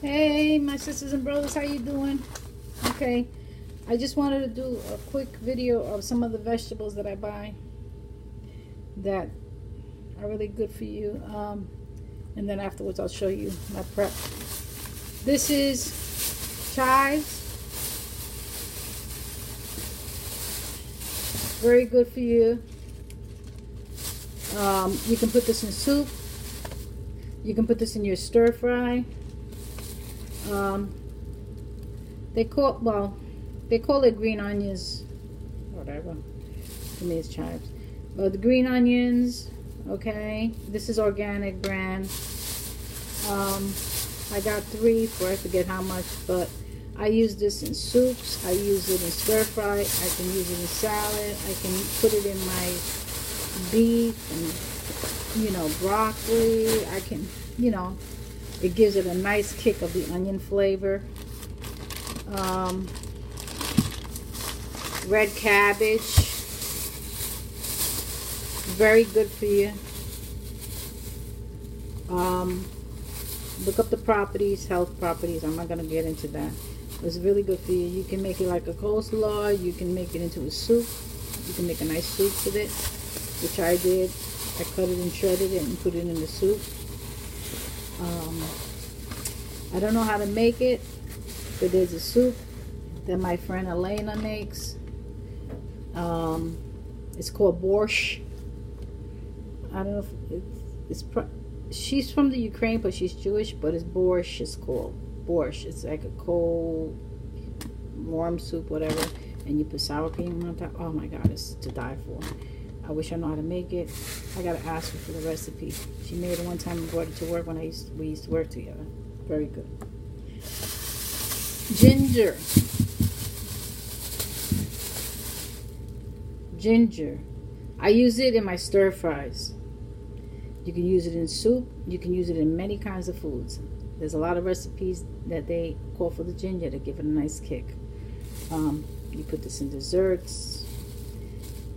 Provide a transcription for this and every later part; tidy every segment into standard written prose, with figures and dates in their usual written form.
Hey, my sisters and brothers, how you doing? Okay, I just wanted to do a quick video of some of the vegetables that I buy that are really good for you. And then afterwards, I'll show you my prep. This is chives, very good for you. You can put this in soup. You can put this in your stir fry. They call it green onions, whatever. To me, it's chives. But the green onions, okay. This is organic brand. I got 3 for I forget how much, but I use this in soups. I use it in stir fry. I can use it in salad. I can put it in my beef and broccoli. I can it gives it a nice kick of the onion flavor. Red cabbage, very good for you. Look up the properties, health properties. I'm not going to get into that. It's really good for you. You can make it like a coleslaw. You can make it into a soup. You can make a nice soup with it, which I did. I cut it and shredded it and put it in the soup. I don't know how to make it, but there's a soup that my friend Elena makes. It's called borscht. I don't know if she's from the Ukraine, but she's Jewish, but it's borscht. It's called borscht. It's like a cold, warm soup, whatever, and you put sour cream on top. Oh my God, it's to die for. I wish I know how to make it. I gotta ask her for the recipe. She made it one time and brought it to work when we used to work together. Very good. Ginger. Ginger. I use it in my stir fries. You can use it in soup. You can use it in many kinds of foods. There's a lot of recipes that they call for the ginger to give it a nice kick. You put this in desserts.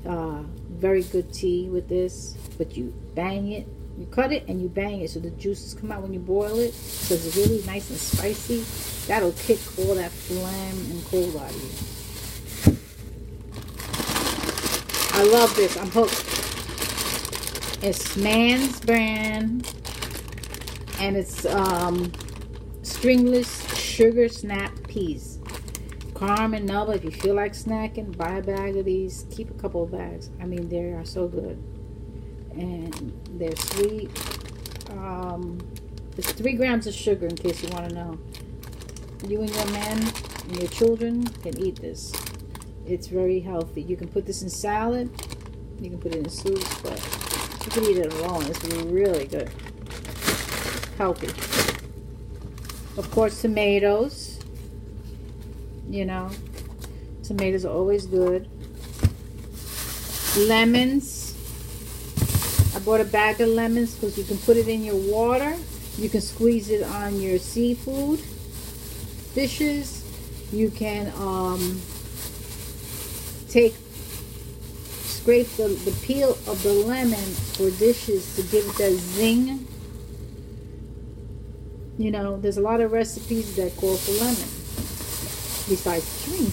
Very good tea with this, but you bang it. You cut it and you bang it so the juices come out when you boil it. So it's really nice and spicy. That'll kick all that phlegm and cold out of you. I love this. I'm hooked. It's Man's brand, and it's stringless sugar snap peas. Carmen, Nova, if you feel like snacking, buy a bag of these. Keep a couple of bags. I mean, they are so good. And they're sweet. It's 3 grams of sugar, in case you want to know. You and your man and your children can eat this. It's very healthy. You can put this in salad. You can put it in soup, but you can eat it alone. It's really good. Healthy. Of course, tomatoes. Tomatoes are always good. Lemons. I bought a bag of lemons because you can put it in your water. You can squeeze it on your seafood dishes. You can scrape the peel of the lemon for dishes to give it that zing. There's a lot of recipes that call for lemon besides drink.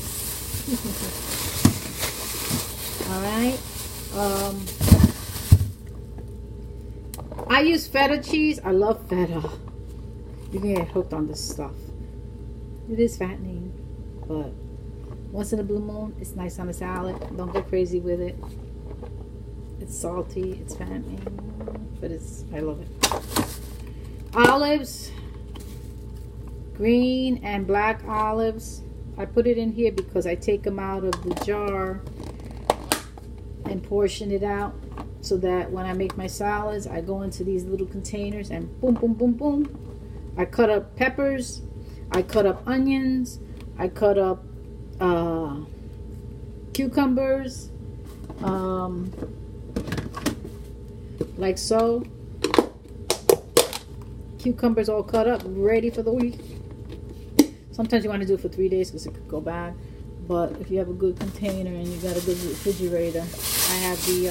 All right. I use feta cheese. I love feta. You can get hooked on this stuff. It is fattening, but once in a blue moon, it's nice on a salad. Don't go crazy with it. It's salty. It's fattening, but I love it. Olives, green and black olives. I put it in here because I take them out of the jar and portion it out so that when I make my salads, I go into these little containers and boom, boom, boom, boom. I cut up peppers. I cut up onions. I cut up cucumbers, like so. Cucumbers all cut up, ready for the week. Sometimes you want to do it for 3 days because it could go bad. But if you have a good container and you got a good refrigerator, I have the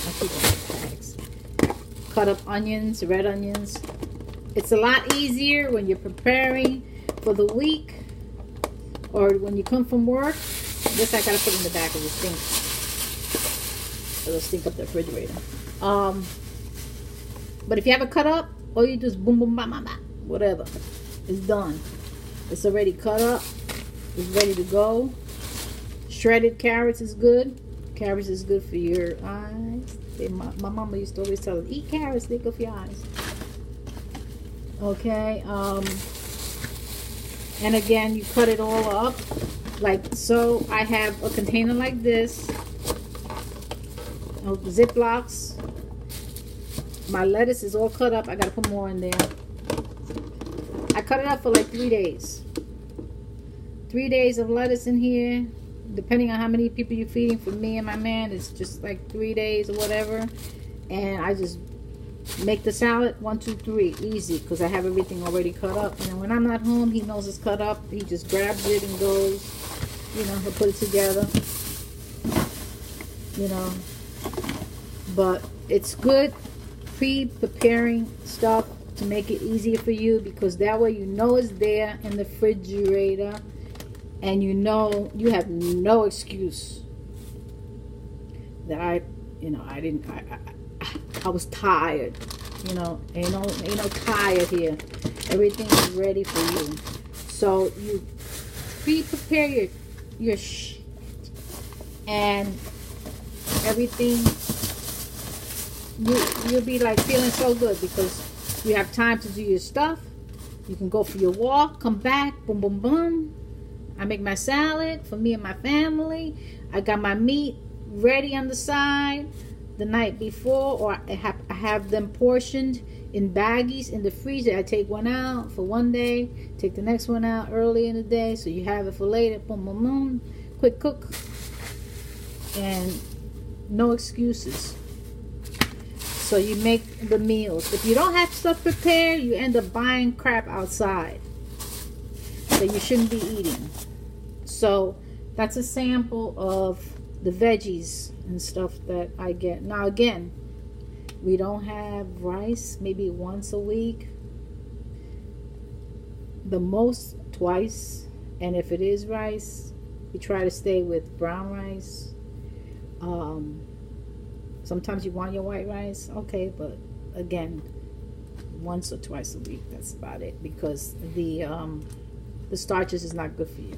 I keep it in bags. Cut up onions, red onions, It's a lot easier when you're preparing for the week or when you come from work. This I gotta put in the back of the stink. It'll stink up the refrigerator. But if you have it cut up, all you do is boom, boom, bam, bam, bam, whatever. It's done. It's already cut up. It's ready to go. Shredded carrots is good. Carrots is good for your eyes. My mama used to always tell us, eat carrots, they're good for your eyes. Okay. And again, you cut it all up like so. I have a container like this of Ziplocs. My lettuce is all cut up. I gotta put more in there. I cut it up for like 3 days. 3 days of lettuce in here, depending on how many people you're feeding. For me and my man, it's just like 3 days or whatever. And I just make the salad 1, 2, 3 easy because I have everything already cut up. And then when I'm not home, he knows it's cut up. He just grabs it and goes, you know, he'll put it together, you know. But it's good pre-preparing stuff to make it easier for you, because that way you know it's there in the refrigerator and you know you have no excuse that I was tired. You know, ain't no tired here. Everything is ready for you. So you pre-prepare your and everything. You'll be like feeling so good because you have time to do your stuff. You can go for your walk, come back, boom, boom, boom. I make my salad for me and my family. I got my meat ready on the side the night before, or I have them portioned in baggies in the freezer. I take one out for one day, take the next one out early in the day, so you have it for later. Boom, boom, boom. Quick cook. And no excuses. So you make the meals. If you don't have stuff prepared, you end up buying crap outside that you shouldn't be eating. So that's a sample of the veggies and stuff that I get. Now again, we don't have rice maybe once a week. The most twice. And if it is rice, we try to stay with brown rice. Sometimes you want your white rice, okay, but again, once or twice a week, that's about it, because the starches is not good for you,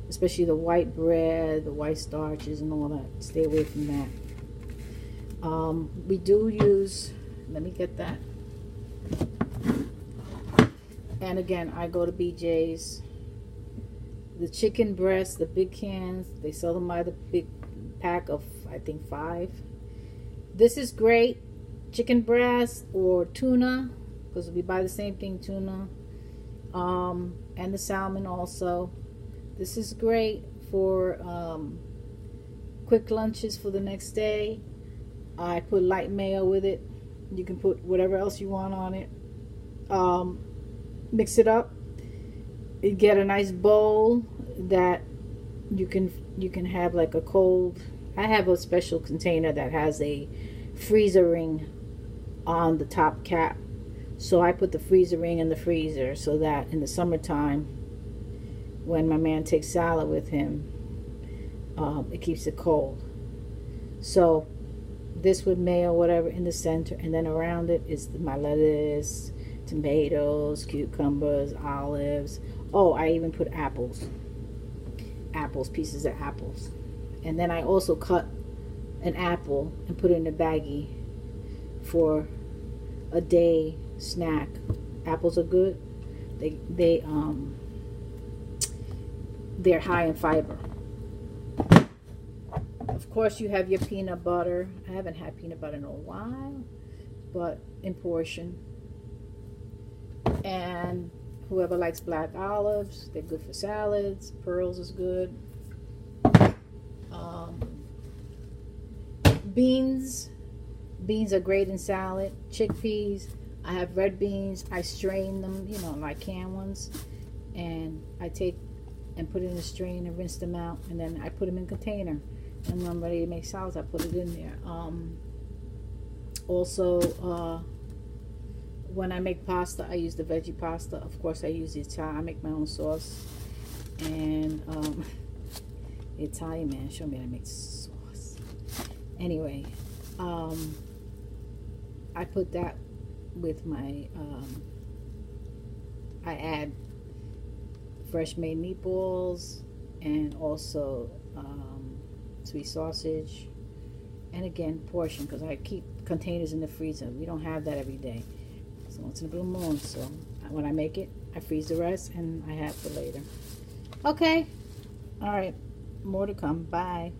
especially the white bread, the white starches and all that. Stay away from that. We do use, let me get that. And again, I go to BJ's. The chicken breasts, the big cans, they sell them by the big pack of, I think, 5. This is great. Chicken breast or tuna, because we buy the same thing, tuna. And the salmon also. This is great for quick lunches for the next day. I put light mayo with it. You can put whatever else you want on it. Mix it up. You get a nice bowl that you can have like a cold. I have a special container that has a freezer ring on the top cap. So I put the freezer ring in the freezer so that in the summertime, when my man takes salad with him, it keeps it cold. So this with mayo, whatever, in the center, and then around it is my lettuce, tomatoes, cucumbers, olives. Oh, I even put apples, pieces of apples. And then I also cut an apple and put it in a baggie for a day snack. Apples are good. They're high in fiber. Of course, you have your peanut butter. I haven't had peanut butter in a while, but in portion. And whoever likes black olives, they're good for salads. Pearls is good. Beans are great in salad. Chickpeas, I have red beans. I strain them, like canned ones, and I take and put it in a strain and rinse them out, and then I put them in a container. And when I'm ready to make salads, I put it in there. Also, when I make pasta, I use the veggie pasta. Of course, I use the Italian. I make my own sauce. And the Italian man showed me how to make sauce. Anyway, I put that with my, I add fresh made meatballs and also sweet sausage. And again, portion, because I keep containers in the freezer. We don't have that every day. So once in a blue moon. So when I make it, I freeze the rest and I have for later. Okay. All right. More to come. Bye.